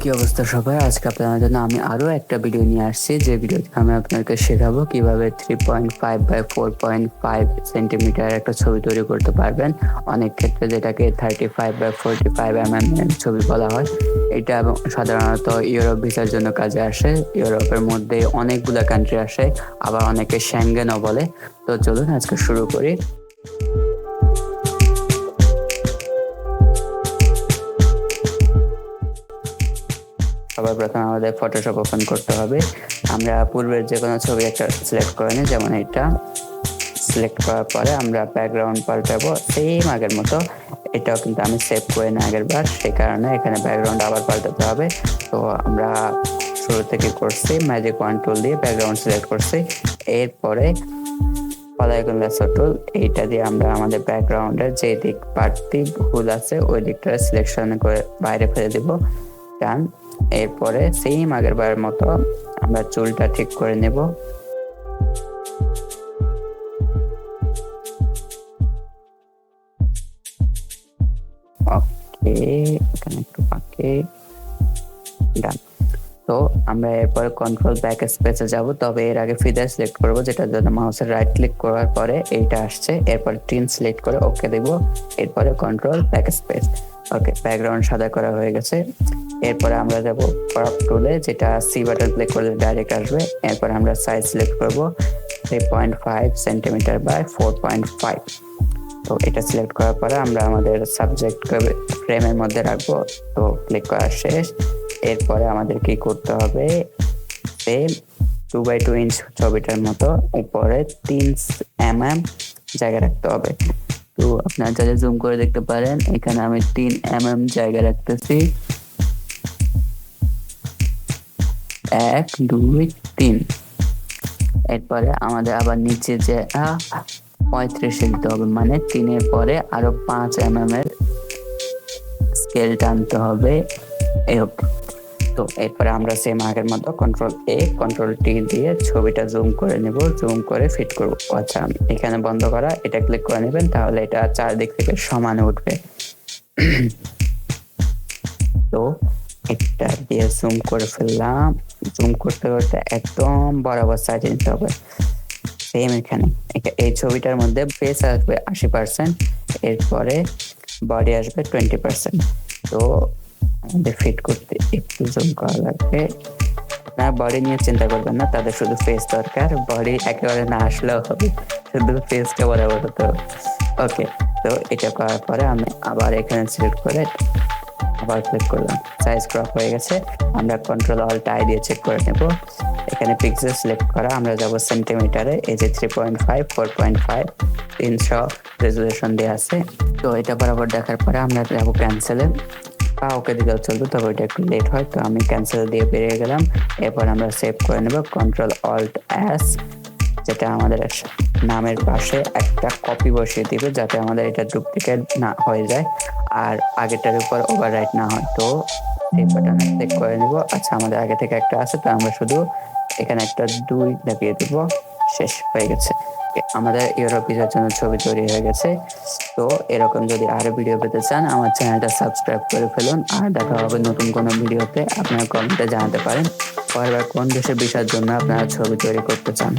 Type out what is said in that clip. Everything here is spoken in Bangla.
কি অবস্থা সবাই? আজকে আপনাদের জন্য আমি আরো একটা ভিডিও নিয়ে আসছি, যে ভিডিওতে আমি আপনাদেরকে শেখাবো কিভাবে 3.5 বাই 4.5 সেন্টিমিটার একটা ছবি তৈরি করতে পারবেন। অনেক ক্ষেত্রে যেটাকে 35 বাই 45 এর ছবি বলা হয়। এটা সাধারণত ইউরোপ ভিসার জন্য কাজে আসে। ইউরোপের মধ্যে অনেকগুলো কান্ট্রি আসে, আবার অনেকে শ্যাঙ্গেনও বলে। তো চলুন আজকে শুরু করি। সবার প্রথমে আমাদের ফটোশপ ওপেন করতে হবে। আমরা পূর্বের যে কোনো ছবি একটা সিলেক্ট করে নিই, যেমন এটা সিলেক্ট করার পরে আমরা ব্যাকগ্রাউন্ড পাল্টাবো সেম আগের মতো। এটাও কিন্তু আমি সেভ করে নিই আগের বার, সেই কারণে এখানে ব্যাকগ্রাউন্ড আবার পাল্টাতে হবে। তো আমরা শুরু থেকে করছি, ম্যাজিক ওয়ান টুল দিয়ে ব্যাকগ্রাউন্ড সিলেক্ট করছি। এরপরে পলাইকন লেসার টুল, এইটা দিয়ে আমরা আমাদের ব্যাকগ্রাউন্ডের যে দিক পার্টটি ভুল আছে ওই দিকটা সিলেকশন করে বাইরে ফেলে দিব। ডান। এরপরে সেম আগের বারের মতো আমরা চুলটা ঠিক করে নেব। ওকে, এখানে একটু পাকে। ডান। তো আমরা এরপরে কন্ট্রোল ব্যাক স্পেসে যাব, তবে এর আগে ফিদার সিলেক্ট করব, যেটার জন্য মাউসের রাইট ক্লিক করার পরে এইটা আসছে। এরপর টিন সিলেক্ট করে ওকে দেব। এরপরে কন্ট্রোল ব্যাক স্পেস। ওকে, ব্যাকগ্রাউন্ড সাদা করা হয়ে গেছে। এরপরে আমরা যাব ক্রপ টুলে, যেটা সি বাটন ক্লিক করলে ডাইরেক্ট আসবে। এরপর আমরা সাইজ সিলেক্ট করব 3.5 সেন্টিমিটার বাই 4.5। তো এটা সিলেক্ট করার পরে আমরা আমাদের সাবজেক্টকে ফ্রেমের মধ্যে রাখবো। তো ক্লিক করা শেষ। এরপরে আমাদের কি করতে হবে, সেম 2x2 ইঞ্চ ছবিটার মতো উপরে 3 mm জায়গা রাখতে হবে। তো আপনারা যারা জুম করে দেখতে পারেন, এখানে আমি 3 mm জায়গা রাখতেছি। 1 2 3। এরপরে আমাদের আবার নিচে যে 35 দিতে হবে, মানে 3 পরে আরো 5 mm এর স্কেল টানতে হবে। তো এরপরে আমরা সেম আগের মতো কন্ট্রোল এ কন্ট্রোল টি দিয়ে ছবিটা জুম করে নেব, জুম করে ফিট করব। আচ্ছা, এখানে বন্ধ করা, এটা ক্লিক করে নেবেন, তাহলে এটা চারদিক থেকে সমানে উঠবে। তো এটা দিয়ে জুম করে ফেললাম। জুম করতে করতে একদম বরাবর সাইডে নিতে হবে। সেম এখানে এই ছবিটার মধ্যে ফেস আসবে 80%, এরপরে বডি আসবে 20%। তো আমাদের ফিট করতে একটু জুম করা লাগবে। না, বডি নিয়ে চিন্তা করবেন না, তাদের শুধু ফেস দরকার, বডি একেবারে না আসলেও হবে, শুধু ফেসটা বরাবর হতে হবে। ওকে, তো এটা করার পরে আমি আবার এখানে সিলেক্ট করে আবার ক্লিক করলাম, সাইজ ক্রপ হয়ে গেছে। আমরা কন্ট্রোল অল্ট আই দিয়ে চেক করে নেব। এখানে পিক্সেল সিলেক্ট করা, আমরা যাব সেন্টিমিটারে, এই যে 3.5 4.5 300 রেজুলেশন দেওয়া আছে। তো এটা বরাবর দেখার পরে আমরা যাব ক্যান্সেলে, ওকে দিলেও চলবে, তবে এটা একটু লেট হয়, তো আমি ক্যান্সেল দিয়ে বেরিয়ে গেলাম। এরপর আমরা সেভ করে নেব কন্ট্রোল অল্ট এস, যেটা আমাদের নামের পাশে একটা কপি বসিয়ে দিবে, যাতে আমাদের এটা ডুপ্লিকেট না হয়ে যায় আর আগেটার উপর ওভাররাইট না হয়। তো এই বাটনে ক্লিক করে নেব। আচ্ছা, আমাদের আগে থেকে একটা আছে, তো আমরা শুধু এখানে একটা 2 লাগিয়ে দেব। শেষ হয়ে গেছে, আমাদের ইউরোপ ভিসার জন্য ছবি তৈরি হয়ে গেছে। তো এরকম যদি আরো ভিডিও পেতে চান, আমার চ্যানেলটা সাবস্ক্রাইব করে ফেলুন। আর দেখা হবে নতুন কোনো ভিডিওতে। আপনারা কমেন্টে জানাতে পারেন পরের কোন দেশের ভিসার জন্য আপনারা ছবি তৈরি করতে চান।